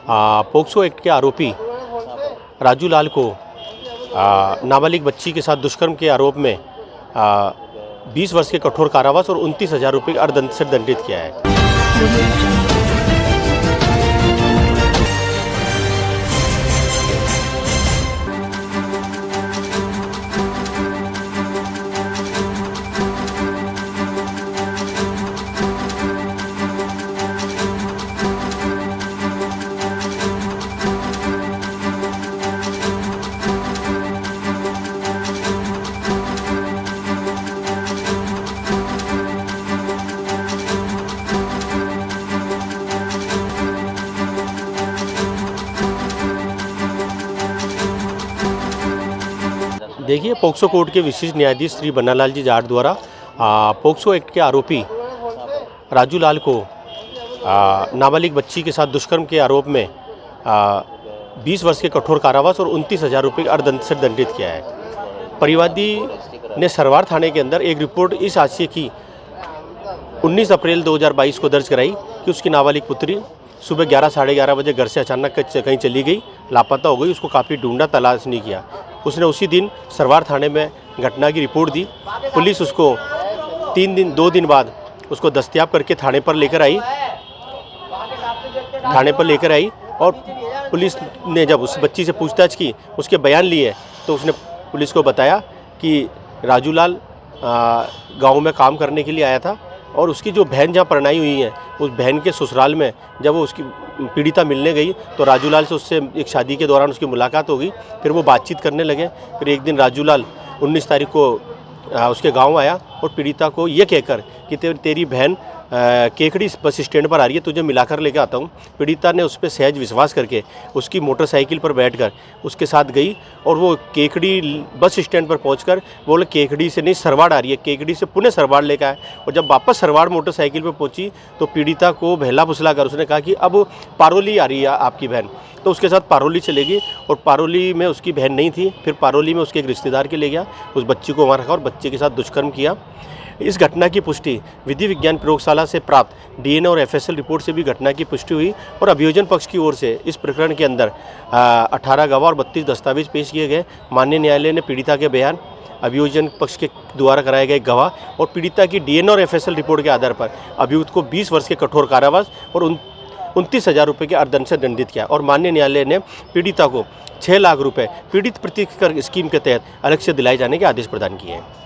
POCSO act के आरोपी राजू लाल को नाबालिग बच्ची के साथ दुष्कर्म के आरोप में 20 वर्ष के कठोर कारावास और 29,000 रुपये अर्थदंड से दंडित किया है। देखिए, पोक्सो कोर्ट के विशिष्ट न्यायाधीश श्री बन्नालाल जी जाट द्वारा पोक्सो एक्ट के आरोपी राजू लाल को नाबालिग बच्ची के साथ दुष्कर्म के आरोप में 20 वर्ष के कठोर कारावास और 29,000 रुपये अर्थदंड से दंडित किया है। परिवादी ने सरवार थाने के अंदर एक रिपोर्ट इस आशय की 19 अप्रैल 2022 को दर्ज कराई कि उसकी नाबालिग पुत्री सुबह 11 साढ़े 11 बजे घर से अचानक कहीं चली गई, लापता हो गई। उसको काफ़ी ढूंढा, तलाश नहीं किया। उसने उसी दिन सरवार थाने में घटना की रिपोर्ट दी। पुलिस उसको 2 दिन बाद उसको दस्तयाब करके थाने पर लेकर आई और पुलिस ने जब उस बच्ची से पूछताछ की, उसके बयान लिए, तो उसने पुलिस को बताया कि राजू लाल गाँव में काम करने के लिए आया था और उसकी जो बहन जहाँ परनाई हुई है, उस बहन के ससुराल में जब वो उसकी पीड़िता मिलने गई तो राजू लाल से उससे एक शादी के दौरान उसकी मुलाकात हो गई। फिर वो बातचीत करने लगे। फिर एक दिन राजू लाल 19 तारीख को उसके गांव आया और पीड़िता को ये कहकर कि तेरी बहन केकड़ी बस स्टैंड पर आ रही है, तुझे मिलाकर लेकर आता हूँ। पीड़िता ने उस पर सहज विश्वास करके उसकी मोटरसाइकिल पर बैठकर उसके साथ गई और वो केकड़ी बस स्टैंड पर पहुंचकर बोले केकड़ी से नहीं, सरवाड़ आ रही है। केकड़ी से पुणे सरवाड़ लेकर आए और जब वापस सरवाड़ मोटरसाइकिल पर पहुंची तो पीड़िता को बहला फुसला कर उसने कहा कि अब पारोली आ रही है आपकी बहन। तो उसके साथ पारोली चले गई और पारोली में उसकी बहन नहीं थी। फिर पारोली में उसके एक रिश्तेदार के ले गया, उस बच्ची को वहाँ रखा और बच्चे के साथ दुष्कर्म किया। इस घटना की पुष्टि विधि विज्ञान प्रयोगशाला से प्राप्त डीएनए और एफएसएल रिपोर्ट से भी घटना की पुष्टि हुई और अभियोजन पक्ष की ओर से इस प्रकरण के अंदर 18 गवाह और 32 दस्तावेज पेश किए गए। माननीय न्यायालय ने पीड़िता के बयान, अभियोजन पक्ष के द्वारा कराए गए गवाह और पीड़िता की डीएनए और एफएसएल रिपोर्ट के आधार पर अभियुक्त को 20 वर्ष के कठोर कारावास और 29,000 रुपये के अर्थदंड से दंडित किया और माननीय न्यायालय ने पीड़िता को 6 लाख रुपये पीड़ित प्रतिकर स्कीम के तहत अलग से दिलाए जाने के आदेश प्रदान किए हैं।